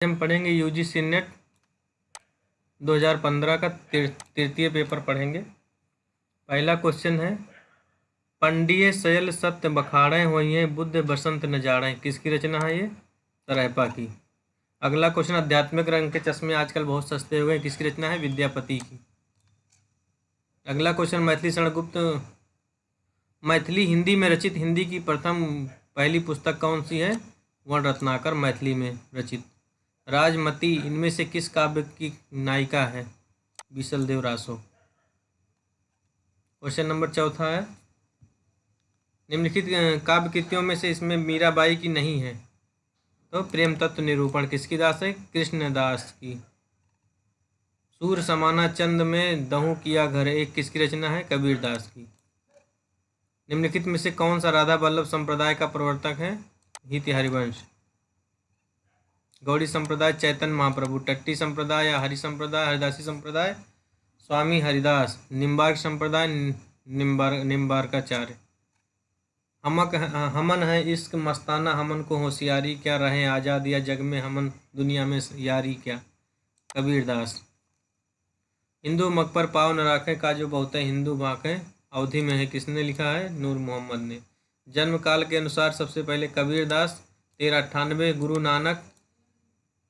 हम पढ़ेंगे UGC net 2015 का तृतीय पेपर पढ़ेंगे। पहला क्वेश्चन है, पंडिये सयल सत्य बखाड़े होइए बुद्ध बसंत न जाड़े, किसकी रचना है ये? सरायपा की। अगला क्वेश्चन, आध्यात्मिक रंग के चश्मे आजकल बहुत सस्ते हो गए, किसकी रचना है? विद्यापति की। अगला क्वेश्चन, मैथिली हिंदी में रचित हिंदी की पहली पुस्तक कौन सी है? वर्ण रत्नाकर मैथिली में रचित। राजमती इनमें से किस काव्य की नायिका है? बीसल देव रासो। क्वेश्चन नंबर चौथा है, निम्नलिखित काव्य कृतियों में से इसमें मीराबाई की नहीं है, तो प्रेम तत्व निरूपण किसकी दास है? कृष्णदास की। सूर समाना चंद में दहू किया घर, एक किसकी रचना है? कबीरदास की। निम्नलिखित में से कौन सा राधा वल्लभ संप्रदाय का प्रवर्तक है? हित हरिवंश। गौड़ी संप्रदाय चैतन्य महाप्रभु, टट्टी संप्रदाय या हरि संप्रदाय हरिदासी संप्रदाय स्वामी हरिदास, निम्बार्क संप्रदाय निम्बार्काचार्य। हमन है इश्क मस्ताना हमन को होशियारी, क्या रहें आज़ाद या जग में हमन दुनिया में यारी क्या? कबीरदास। हिंदू मग पर पाव न राखें का जो बहुत है हिंदू बाँकें, अवधि में है, किसने लिखा है? नूर मोहम्मद ने। जन्म काल के अनुसार सबसे पहले कबीरदास 1398, गुरु नानक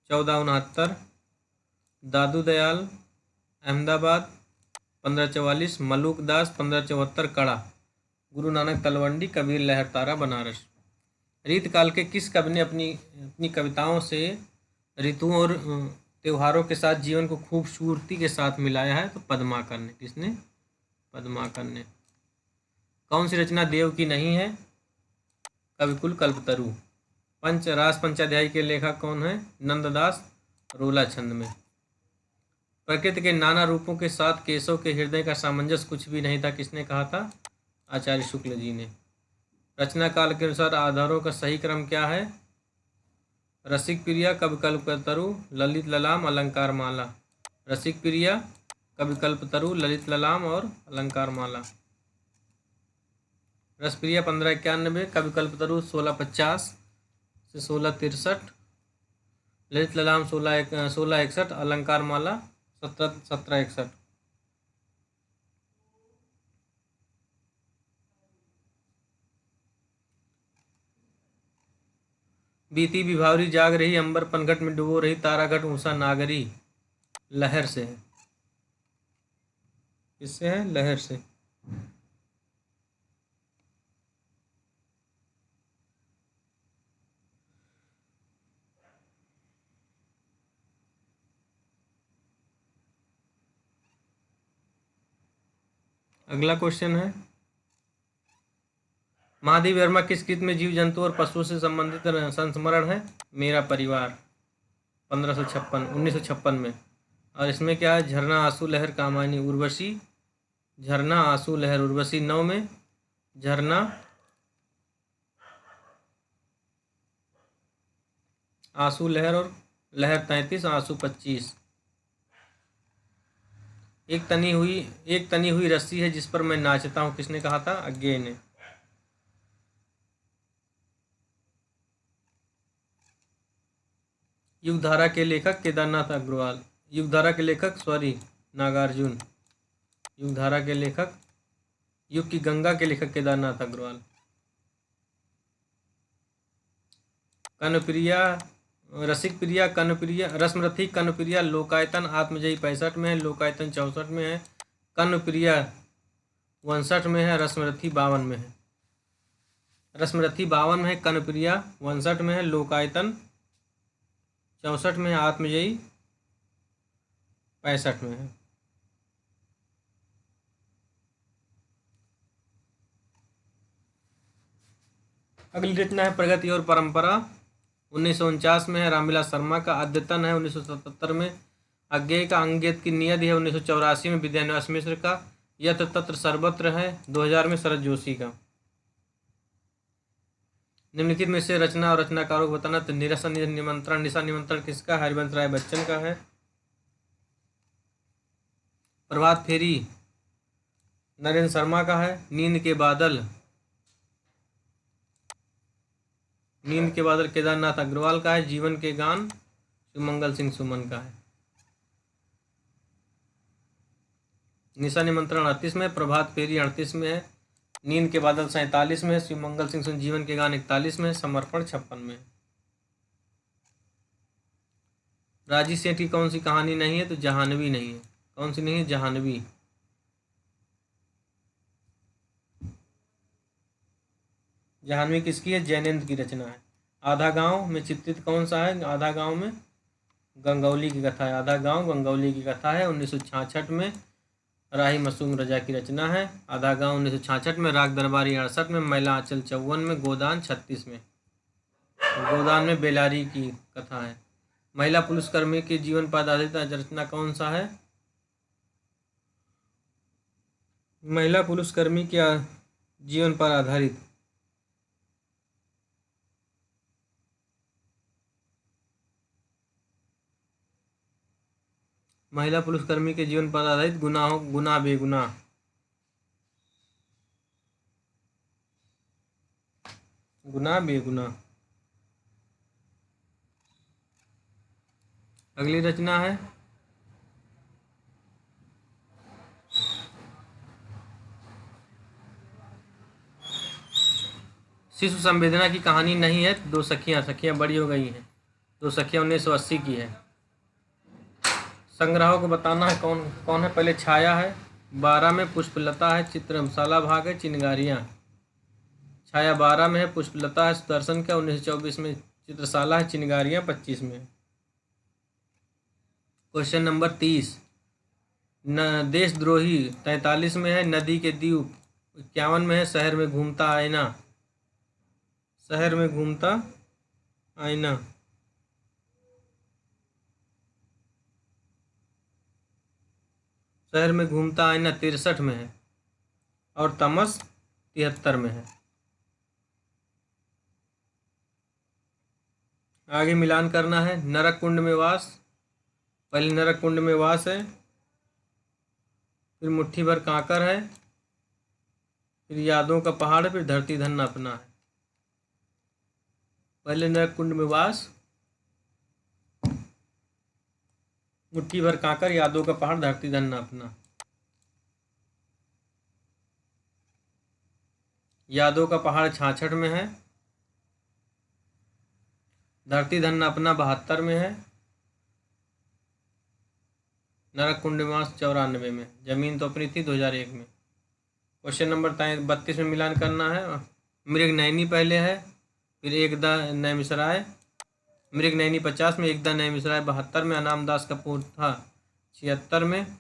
1469, दादू दयाल अहमदाबाद 1544, मलूक दास 1574 कड़ा, गुरु नानक तलवंडी, कबीर लहर तारा बनारस। रीतकाल के किस कवि ने अपनी कविताओं से ऋतुओं और त्योहारों के साथ जीवन को खूबसूरती के साथ मिलाया है? तो पद्माकर ने। किसने? पद्माकर ने। कौन सी रचना देव की नहीं है? कविकुल कल्पतरु। रास पंचाध्यायी के लेखक कौन है? नंददास रोला छंद में। प्रकृति के नाना रूपों के साथ केशव के हृदय का सामंजस्य कुछ भी नहीं था, किसने कहा था? आचार्य शुक्ल जी ने। रचना काल के अनुसार आधारों का सही क्रम क्या है? रसिक प्रिया, कविकल्पतरु, ललित ललाम, अलंकार माला। रसिक प्रिया, कविकल्पतरु, ललित ललाम और अलंकार माला। रसप्रिया 1591, कविकल्पतरु 1650 से 1663, ललित ललाम 1661, अलंकार माला 1761। बीती विभावरी जाग रही, अंबर पनघट में डुबो रही, तारागढ़ ऊषा नागरी, लहर से है। किससे है? लहर से। अगला क्वेश्चन है, महादेव वर्मा किस गीत में जीव जंतु और पशुओं से संबंधित संस्मरण है? मेरा परिवार 1956 में। और इसमें क्या है? झरना आंसू लहर कामायनी, उर्वशी, झरना आंसू लहर उर्वशी 9 में, झरना आंसू लहर और लहर 33, आंसू 25। एक तनी हुई रस्सी है जिस पर मैं नाचता हूँ, किसने कहा था? अज्ञेय ने। युगधारा के लेखक केदारनाथ अग्रवाल। युगधारा के लेखक नागार्जुन। युगधारा के लेखक, युग की गंगा के लेखक केदारनाथ अग्रवाल। कनप्रिया, रसिक प्रिया, कनप्रिया, रश्मरथी, कनप्रिया, लोकायतन आत्मजयी 65 में है, लोकायतन 64 में है, कनप्रिया 59 में है, रश्मरथी 52 में है। रश्मरथी 52 में है, कनप्रिया 59 में है, लोकायतन 64 में है, आत्मजयी 65 में है। अगली रचना है प्रगति और परंपरा 1949 में है, रामविलास शर्मा का। अद्यतन है 1977 में। अज्ञेय का अंग्यत की नियति है 1984 में, विद्यान्यास मिश्र का। यत्र तत्र सर्वत्र है 2000 में, शरद जोशी का। निम्नलिखित में से रचना और रचनाकारों को बताना। तो निशा निमंत्रण किसका? हरिवंश राय बच्चन का है। प्रभात फेरी नरेंद्र शर्मा का है। नींद के बादल केदारनाथ अग्रवाल का है। जीवन के गान सुमंगल सिंह सुमन का है। निशा निमंत्रण 38 में, प्रभात फेरी 38 में है, नींद के बादल 47 में है, सुमंगल सिंह जीवन के गान 41 में, समर्पण 56 में है। राजी सेठ की कौन सी कहानी नहीं है? तो जहानवी नहीं है। कौन सी नहीं है? जहानवी। जहानवी किसकी है? जैनेन्द्र की रचना है। आधा गांव में चित्रित कौन सा है? आधा गांव में गंगौली की कथा है। आधा गांव गंगौली की कथा है, 1966 में राही मासूम रजा की रचना है। आधा गांव 1966 में, राग दरबारी 68 में, मैला आंचल 54 में, गोदान 36 में। गोदान में बेलारी की कथा है। महिला पुलिसकर्मी के जीवन पर आधारित रचना कौन सा है? महिला पुलिसकर्मी के जीवन पर आधारित महिला पुलिसकर्मी के जीवन पर आधारित गुनाह बेगुनाह। गुनाह बेगुनाह। अगली रचना है शिशु संवेदना की कहानी नहीं है। दो सखियां बड़ी हो गई हैं। दो सखियां 1980 की है। संग्रहों को बताना है कौन कौन है। पहले छाया है, 12 में पुष्पलता है, चित्रमशाला भाग है, चिनगारियाँ। छाया 12 में है, पुष्पलता है सुदर्शन का 1924 में, चित्रशाला है, चिनगारियाँ 25 में। क्वेश्चन नंबर 30, देशद्रोही 43 में है, नदी के द्वीप 51 में है, शहर में घूमता आईना। शहर में घूमता आईना शहर में घूमता आईना 63 में है, और तमस 73 में है। आगे मिलान करना है। नरक कुंड में वास, पहले नरक कुंड में वास है, फिर मुट्ठी भर कांकर है, फिर यादों का पहाड़ है, फिर धरती धन अपना है। पहले नरक कुंड में वास, मुट्ठी भर कांकर, यादों का पहाड़, धरती धन अपना। यादों का पहाड़ 66 में है, धरती धन अपना 72 में है, नरक कुंड में वास 94 में, जमीन तो अपनी थी 2001 में। क्वेश्चन नंबर 32 में मिलान करना है। मृग नैनी पहले है, फिर एकदा नैमिषराय। मृग नैनी 50 में, एकदा नैमिषराय 72 में, अनामदास कपूर था 76 में,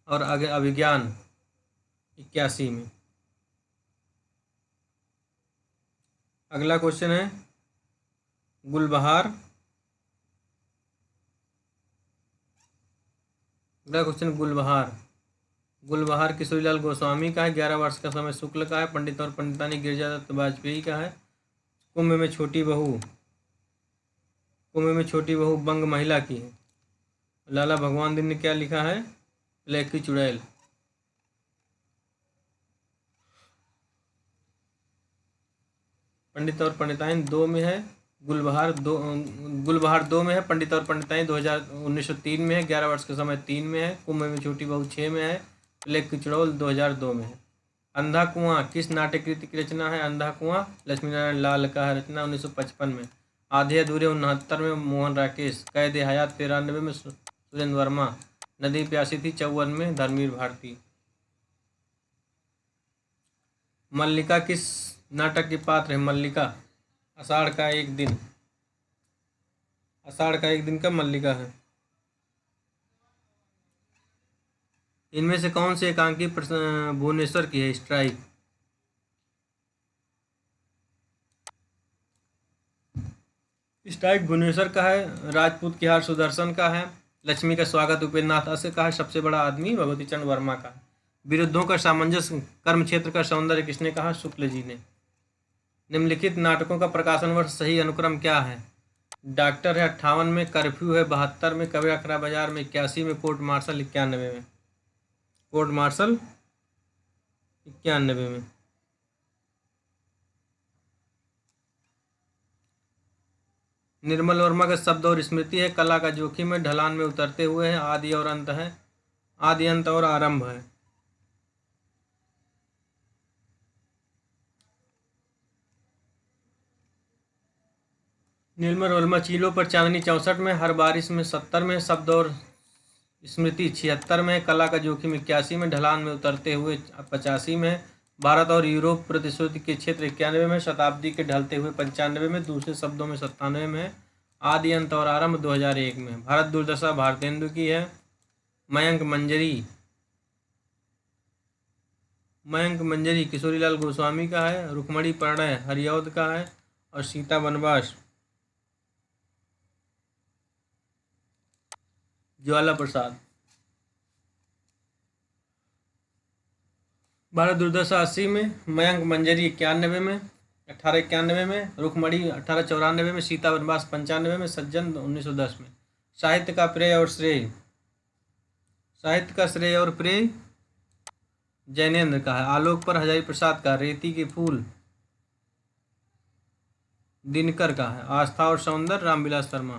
और आगे अभिज्ञान 81 में। अगला क्वेश्चन है गुलबहार। अगला क्वेश्चन गुलबहार। गुलबहार किशोरीलाल गोस्वामी का है, 11 वर्ष का समय शुक्ल का है, पंडित और पंडितानी गिरिजादत्त वाजपेयी का है। कुंभ में छोटी बहू बंग महिला की है। लाला भगवान दिन ने क्या लिखा है? ब्लैक की चुड़ैल। पंडित और पंडिताइन 2 में है, गुलबहार 2 में है, पंडित और पंडिताइन 1903 में है, 11 वर्ष का समय 3 में है, कुंभ में छोटी बहू 6 में है, ब्लैक की चुड़ैल 2002 में है। अंधा कुआं किस नाट्य कृति की रचना है? अंधा कुआं लक्ष्मीनारायण लाल का है, रचना 1955 में। आधे अधूरे 69 में, मोहन राकेश। कैद हयात 93 में, सुरेंद्र वर्मा। नदी प्यासी थी 54 में, धर्मवीर भारती। मल्लिका किस नाटक के पात्र है? मल्लिका आषाढ़ का एक दिन। आषाढ़ का एक दिन का मल्लिका है। इनमें से कौन सी एकांकी भुवनेश्वर की है? स्ट्राइक। स्ट्राइक भुवनेश्वर का है। राजपूत की हार सुदर्शन का है। लक्ष्मी का स्वागत उपेंद्र नाथ अस्य का है। सबसे बड़ा आदमी भगवती चरण वर्मा का है। विरुद्धों का सामंजस्य कर्म क्षेत्र का सौंदर्य किसने कहा? शुक्ल जी ने। निम्नलिखित नाटकों का प्रकाशन वर्ष सही अनुक्रम क्या है? डॉक्टर है 58 में, कर्फ्यू है 72 में, कबीरा खरा बाजार में 81 में, कोर्ट मार्शल 91 में। कोर्ट मार्शल 91 में। निर्मल वर्मा का शब्द और स्मृति है। कला का जोखिम है, ढलान में उतरते हुए है, आदि और अंत है, आदि अंत और आरंभ है। निर्मल वर्मा चीलों पर चांदनी 64 में, हर बारिश में 70 में, शब्द और स्मृति 76 में, कला का जोखिम 81 में, ढलान में उतरते हुए 85 में, भारत और यूरोप प्रतिशोध के क्षेत्र 91 में, शताब्दी के ढलते हुए 95 में, दूसरे शब्दों में 97 में, आदि अंत और आरंभ 2001 में। भारत दुर्दशा भारतेंदु की है। मयंक मंजरी किशोरीलाल गोस्वामी का है। रुक्मणी प्रणय हरिऔध का है। और सीता वनवास ज्वाला प्रसाद। भारत दुर्दशा 80 में, मयंक मंजरी 91 में, 1891 में, रुक्मणी 1894 में, सीता वनवास 95 में, सज्जन 1910 में। साहित्य का श्रेय और प्रेय जैनेन्द्र का है। आलोक पर हजारी प्रसाद का। रेती के फूल दिनकर का है। आस्था और सौंदर्य रामविलास शर्मा।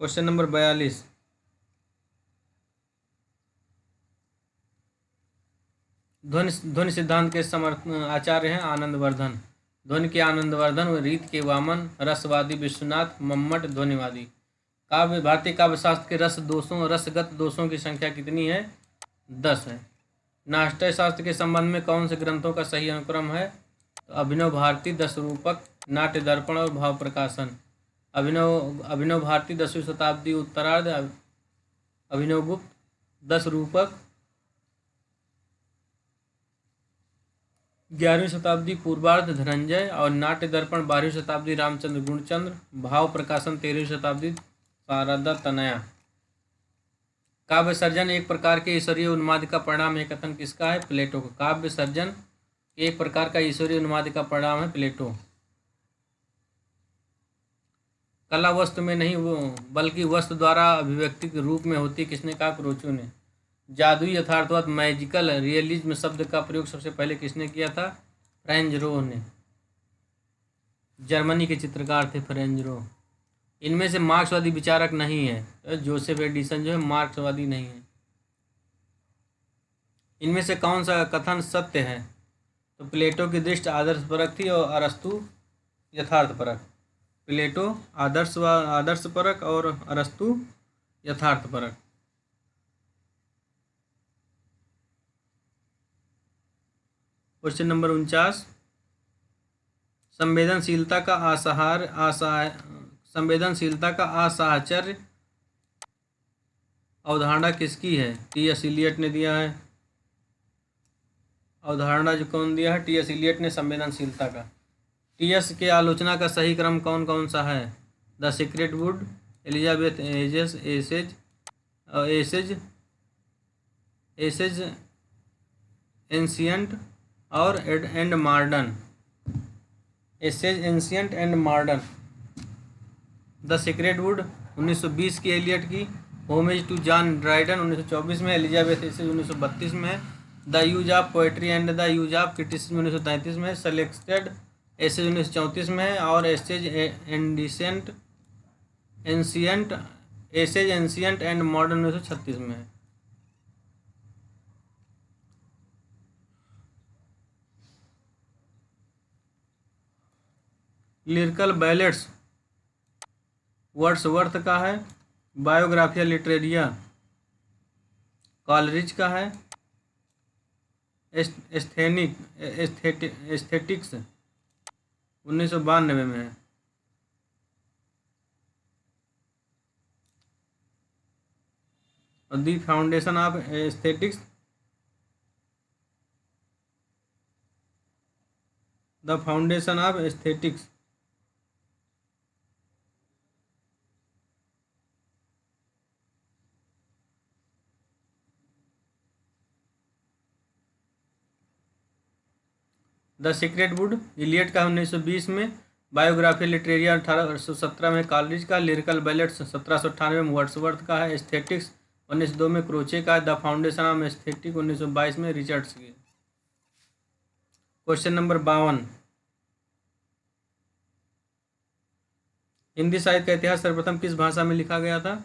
क्वेश्चन नंबर 42, ध्वनि सिद्धांत के आचार्य हैं आनंदवर्धन। ध्वनि के आनंदवर्धन, रीत के वामन, रसवादी विश्वनाथ, मम्मट ध्वनिवादी। भारतीय काव्य शास्त्र के रसगत दोषों की संख्या कितनी है? 10 है। नाट्य शास्त्र के संबंध में कौन से ग्रंथों का सही अनुक्रम है? तो अभिनव भारती, 10 रूपक, नाट्य दर्पण और भाव प्रकाशन। अभिनव भारती 10वीं शताब्दी उत्तरार्ध, अभिनव गुप्त 10 रूपक, 11वीं शताब्दी पूर्वार्ध धनंजय, और नाट्य दर्पण 12वीं शताब्दी रामचंद्र गुणचंद्र, भाव प्रकाशन 13वीं शताब्दी शारदा तनया। काव्य सर्जन एक प्रकार के ईश्वरीय उन्माद का परिणाम है, कथन किसका है? प्लेटो का। काव्य सर्जन एक प्रकार का ईश्वरीय उन्माद का परिणाम है, प्लेटो। कला वस्तु में नहीं बल्कि वस्तु द्वारा अभिव्यक्ति के रूप में होती, किसने कहा? क्रोचो ने। जादुई यथार्थवाद मैजिकल रियलिज्म शब्द का प्रयोग सबसे पहले किसने किया था? फ्रेंच रो ने। जर्मनी के चित्रकार थे फ्रेंच रो। इनमें से मार्क्सवादी विचारक नहीं है, तो जोसेफ एडिसन जो है मार्क्सवादी नहीं है। इनमें से कौन सा कथन सत्य है? तो प्लेटो की दृष्टि आदर्शपरक थी और अरस्तु यथार्थपरक। प्लेटो आदर्शपरक और अरस्तु यथार्थपरक। क्वेश्चन नंबर 49, संवेदनशीलता का असाहचर्य अवधारणा किसकी है? टी.एस. इलियट ने दिया है। अवधारणा जो कौन दिया है? टी.एस. इलियट ने संवेदनशीलता का। टी.एस. के आलोचना का सही क्रम कौन कौन सा है? The secret Wood, Elizabeth Essays, Ancient और and Modern. Essays, Ancient and Modern. The secret Wood 1920 की एलियट की। होमेज टू जॉन ड्राइडन 1924 में। एलिजाबेथ एसेज 1932 में। The use of poetry and the use of criticism 1933 में। Selected essays 1934 में। और essays Ancient and modern 1936 में है। Lyrical ballads Wordsworth का है। बायोग्राफिया लिटरेरिया कॉलरिज का है। एस्थेटिक्स 1992 में है। और the foundation of aesthetics, the foundation of aesthetics. The secret wood Eliot का 1920 में। बायोग्राफी लिटरेरिया 1817 में कॉलरिज का। लिरिकल बैलेट्स 1798 में वर्ड्सवर्थ का है। एस्थेटिक्स 1902 में क्रोचे का है। द फाउंडेशन ऑफ एस्थेटिक 1922 में रिचर्ड्स की। क्वेश्चन नंबर 52, हिंदी साहित्य का इतिहास सर्वप्रथम किस भाषा में लिखा गया था?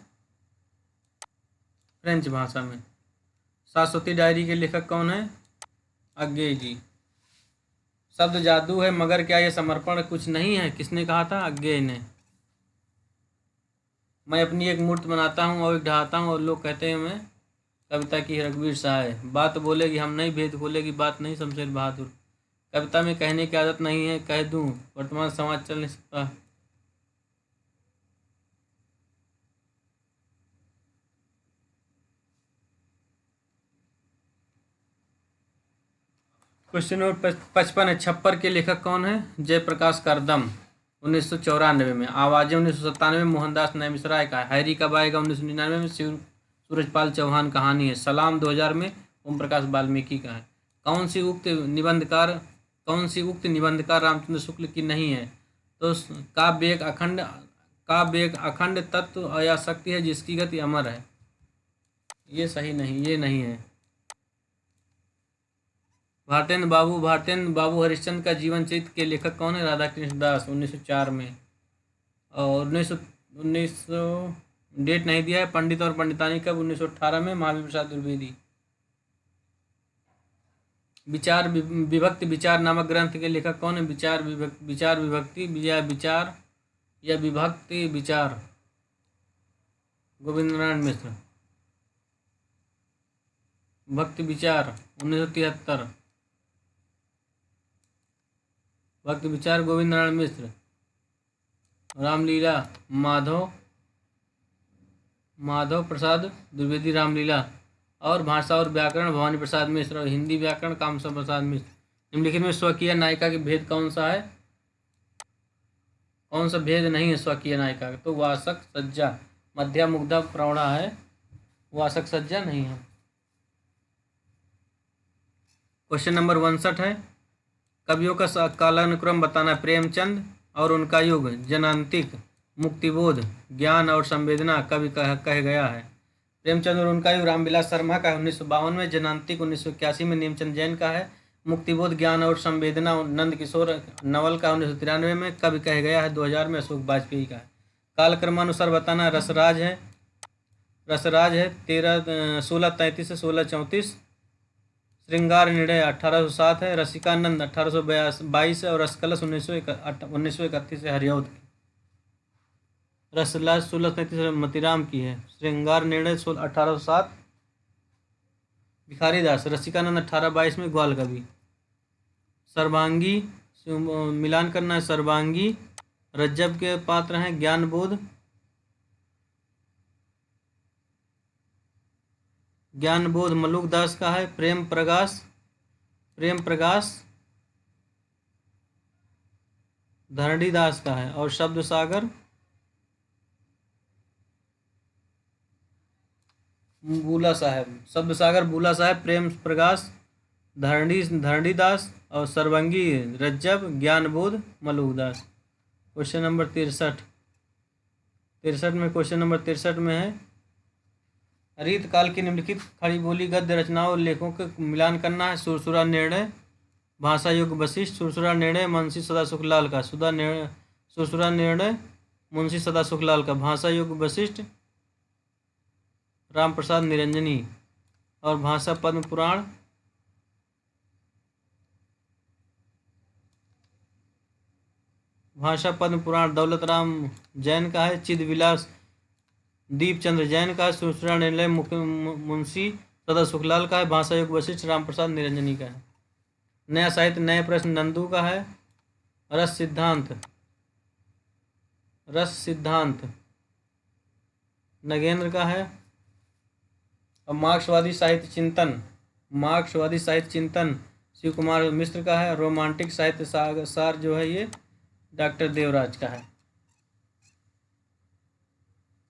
फ्रेंच भाषा में। शाश्वती डायरी के लेखक कौन है? अज्ञे जी। शब्द जादू है मगर क्या यह समर्पण कुछ नहीं है, किसने कहा था? अज्ञे ने। मैं अपनी एक मूर्ति बनाता हूँ और एक ढहाता हूँ और लोग कहते हैं मैं कविता की रघुवीर सहाय। बात बोलेगी हम नहीं, भेद खोलेगी बात नहीं, शमशेर बहादुर। कविता में कहने की आदत नहीं है, कह दूँ वर्तमान समाज चल नहीं सकता। क्वेश्चन नंबर 55 है, छप्पर के लेखक कौन है? जयप्रकाश करदम 1994 में। आवाजें 1997 में मोहनदास नैमिषराय का है। हैरी कब आएगा 1999 में सूरजपाल चौहान कहानी है। सलाम 2000 में ओम प्रकाश वाल्मीकि का है। कौन सी उक्त निबंधकार रामचंद्र शुक्ल की नहीं है? तो काव्य एक अखंड तत्व या शक्ति है जिसकी गति अमर है। ये सही नहीं, ये नहीं है। भारतेंद्र बाबू हरिश्चंद्र का जीवन चरित्र के लेखक कौन है? राधा कृष्ण दास 1904 में। और 1900 डेट नहीं दिया है। पंडित और पंडितानी कब? 1918 में। महावीर प्रसाद द्विवेदी। विचार विभक्ति विचार नामक ग्रंथ के लेखक कौन है? विचार विभक्ति विचार या विभक्ति विचार, गोविंद नारायण मिश्र। भक्ति विचार 1973। भक्ति विचार गोविंद नारायण मिश्र। रामलीला माधव प्रसाद द्विवेदी रामलीला। और भाषा और व्याकरण भवानी प्रसाद मिश्र। और हिंदी व्याकरण कामसम प्रसाद मिश्र। निम्नलिखित में स्वकीय नायिका के भेद कौन सा है? कौन सा भेद नहीं है स्वकीय नायिका का? तो वासक सज्जा। मध्या मुग्धा प्रौढ़ा है, वासक सज्जा नहीं है। क्वेश्चन नंबर 62 है, कवियों का कालानुक्रम बताना। प्रेमचंद और उनका युग, जनांतिक, मुक्तिबोध, ज्ञान और संवेदना कवि कह गया है। प्रेमचंद और उनका युग रामविलास शर्मा का है 1952 में। जनांतिक 1981 में नेमचंद जैन का है। मुक्तिबोध, ज्ञान और संवेदना नंद किशोर नवल का 1993 में। कवि कह गया है 2000 में अशोक वाजपेयी का है। कालक्रमानुसार बताना। रसराज है 1633 से 1634। श्रृंगार निर्णय 1807 है। रसिकानंद 1822 है। और रसकलश 1931 है हरिऔध की। रसलाज 1633 मतीराम की है। श्रृंगार निर्णय 1807 भिखारीदास। रसिकानंद 1822 में ग्वाल कवि। सर्वांगी मिलान करना है। सर्वांगी रज्जब के पात्र हैं। ज्ञानबोध मलुकदास का है। प्रेम प्रकाश धरणीदास का है। और शब्द सागर बूला साहब। प्रेम प्रकाश धरणीदास और सर्वंगी रज्जब, ज्ञानबोध मलुकदास। क्वेश्चन नंबर 63 में। क्वेश्चन नंबर 63 में है, रीत काल की निम्नलिखित खड़ी बोली गद्य रचनाओं और लेखों के मिलान करना है। सुरसुरा निर्णय भाषा युग वशिष्ठ। सुरसुरा निर्णय मुंशी सदा सुखलाल का। सुरसुरा निर्णय मुंशी सदा सुखलाल का। भाषा युग वशिष्ठ राम प्रसाद निरंजनी। और भाषा पद्म पुराण दौलत राम जैन का है। चिद विलास दीपचंद्र जैन का है। सुरसुरा निर्णय मुंशी सदा सुखलाल का है। भाषा युग वशिष्ठ राम प्रसाद निरंजनी का है। नया साहित्य नए प्रश्न नंदू का है। रस सिद्धांत नगेंद्र का है। और मार्क्सवादी साहित्य चिंतन शिव कुमार मिश्र का है। रोमांटिक साहित्य सार जो है ये डॉक्टर देवराज का है।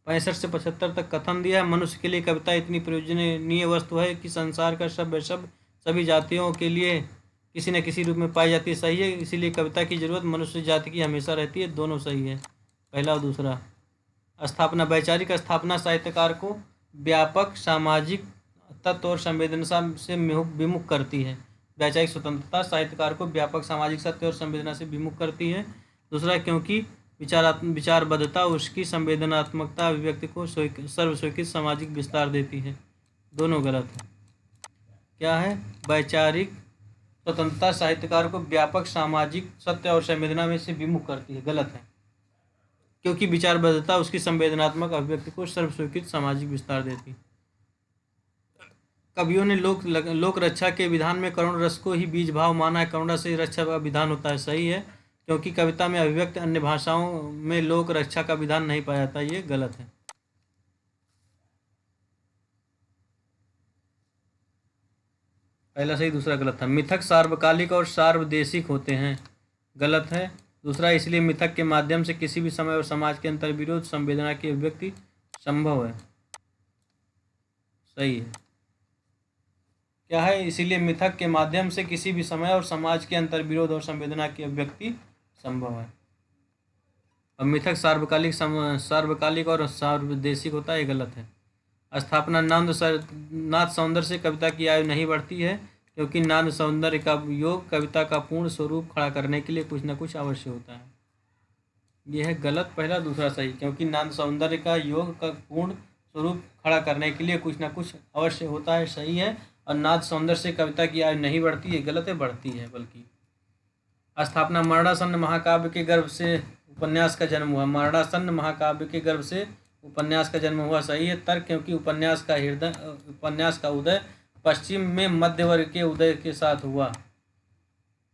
65 से 75 तक कथन दिया है। मनुष्य के लिए कविता इतनी प्रयोजनीय वस्तु है कि संसार का सभी जातियों के लिए किसी न किसी रूप में पाई जाती है। सही है। इसीलिए कविता की जरूरत मनुष्य जाति की हमेशा रहती है। दोनों सही है, पहला और दूसरा। स्थापना वैचारिक स्थापना साहित्यकार को व्यापक सामाजिक तत्व और संवेदना से विमुख करती है। वैचारिक स्वतंत्रता साहित्यकार को व्यापक सामाजिक सत्य और संवेदना से विमुख करती है। दूसरा, क्योंकि विचारबद्धता उसकी संवेदनात्मकता अभिव्यक्ति को सर्वस्वीकृत सामाजिक विस्तार देती है। दोनों गलत है। क्या है? वैचारिक स्वतंत्रता साहित्यकार को व्यापक सामाजिक सत्य और संवेदना में से विमुख करती है। गलत है, क्योंकि विचारबद्धता उसकी संवेदनात्मक अभिव्यक्ति को सर्वस्वीकृत सामाजिक विस्तार देती है। कवियों ने लोक रक्षा के विधान में करुण रस को ही बीज भाव माना है। करुणा से रक्षा का विधान होता है। सही है, क्योंकि कविता में अभिव्यक्त अन्य भाषाओं में लोक रक्षा का विधान नहीं पाया जाता। ये गलत है। पहला सही, दूसरा गलत था। मिथक सार्वकालिक और सार्वदेशिक होते हैं। गलत है। दूसरा, इसलिए मिथक के माध्यम से किसी भी समय और समाज के अंतर्विरोध संवेदना की अभिव्यक्ति संभव है। सही है। क्या है? इसीलिए मिथक के माध्यम से किसी भी समय और समाज के अंतर्विरोध और संवेदना की अभिव्यक्ति संभव है। और मिथक सार्वकालिक और सार्वदेशिक होता है। गलत है। स्थापना नाद सौंदर्य से कविता की आयु नहीं बढ़ती है, क्योंकि नाद सौंदर्य का योग कविता का पूर्ण स्वरूप खड़ा करने के लिए कुछ न कुछ अवश्य होता है। यह है गलत पहला। दूसरा सही, क्योंकि नाद सौंदर्य का योग का पूर्ण स्वरूप खड़ा करने के लिए कुछ न कुछ अवश्य होता है। सही है। और नाद सौंदर्य से कविता की आयु नहीं बढ़ती है। गलत है, बढ़ती है बल्कि। स्थापना मरणासन्न महाकाव्य के गर्भ से उपन्यास का जन्म हुआ। मरणासन्न महाकाव्य के गर्भ से उपन्यास का जन्म हुआ। सही है। तर्क, क्योंकि उपन्यास का उदय पश्चिम में मध्य वर्ग के उदय के साथ हुआ।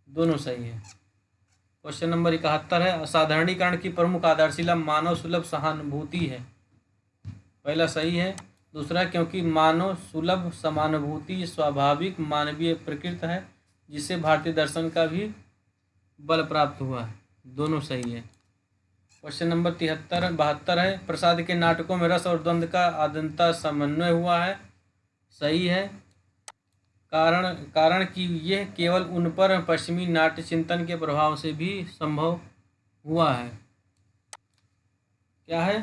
दोनों सही है। क्वेश्चन नंबर 71 है। असाधारणीकरण की प्रमुख आधारशिला मानव सुलभ सहानुभूति है। पहला सही है। दूसरा, क्योंकि मानव सुलभ समानुभूति स्वाभाविक मानवीय प्रकृति है, जिससे भारतीय दर्शन का भी बल प्राप्त हुआ है। दोनों सही है। क्वेश्चन नंबर 72 है। प्रसाद के नाटकों में रस और द्वंद्व का आद्यंता समन्वय हुआ है। सही है। कारण कि यह केवल उन पर पश्चिमी नाट्य चिंतन के प्रभाव से भी संभव हुआ है। क्या है?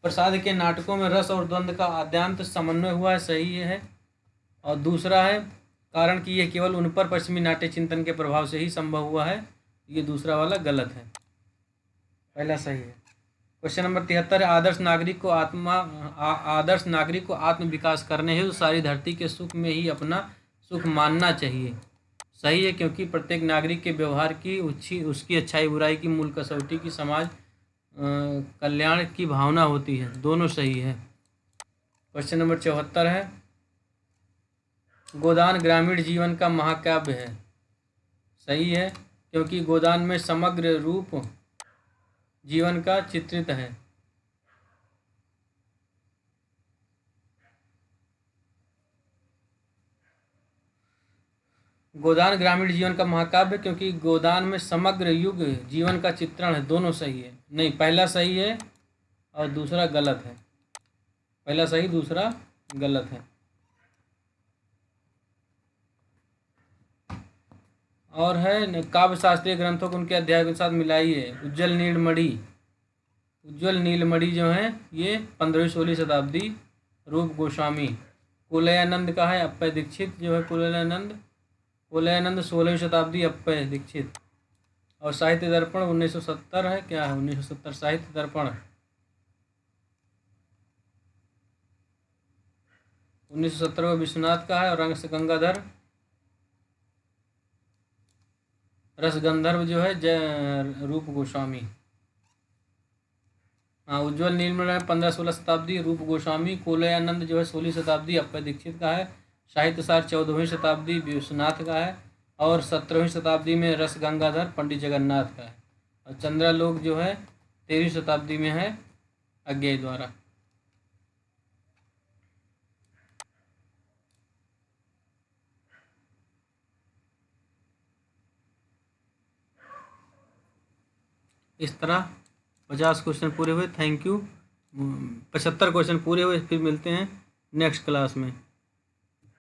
प्रसाद के नाटकों में रस और द्वंद्व का आद्यंत समन्वय हुआ है। सही है। और दूसरा है, कारण कि यह केवल उन पर पश्चिमी नाट्य चिंतन के प्रभाव से ही संभव हुआ है। ये दूसरा वाला गलत है। पहला सही है। क्वेश्चन नंबर 73 है। आदर्श नागरिक को आत्म विकास करने हेतु सारी धरती के सुख में ही अपना सुख मानना चाहिए। सही है, क्योंकि प्रत्येक नागरिक के व्यवहार की उसकी अच्छाई बुराई की मूल कसौटी की समाज कल्याण की भावना होती है। दोनों सही है। क्वेश्चन नंबर 74 है। गोदान ग्रामीण जीवन का महाकाव्य है। सही है, क्योंकि गोदान में समग्र रूप जीवन का चित्रित है। गोदान ग्रामीण जीवन का महाकाव्य, क्योंकि गोदान में समग्र युग जीवन का चित्रण है। दोनों सही है। नहीं, पहला सही है और दूसरा गलत है। पहला सही, दूसरा गलत है। और है काव्य शास्त्रीय ग्रंथों को उनके अध्याय के साथ मिलाइए। उज्ज्वल नीलमणि जो है ये 15वीं-16वीं शताब्दी रूप गोस्वामी। कुलयानंद का है अप्पय दीक्षित जो है कुलयानंद 16वीं शताब्दी अप्पय दीक्षित। और साहित्य दर्पण 1970 है। क्या है? 1970 साहित्य दर्पण। 1970 विश्वनाथ का है। और रसगंधर्व जो है रूप गोस्वामी। हाँ, उज्ज्वल नीलमणि 15-16 शताब्दी रूप गोस्वामी। कुलयानंद जो है 16वीं शताब्दी अप्पय दीक्षित का है। साहित्य सार 14वीं शताब्दी विश्वनाथ का है। और 17वीं शताब्दी में रस गंगाधर पंडित जगन्नाथ का है। और चंद्रालोक जो है 13वीं शताब्दी में है अज्ञेय द्वारा। इस तरह 50 क्वेश्चन पूरे हुए। Thank you. 75 क्वेश्चन पूरे हुए। फिर मिलते हैं नेक्स्ट क्लास में।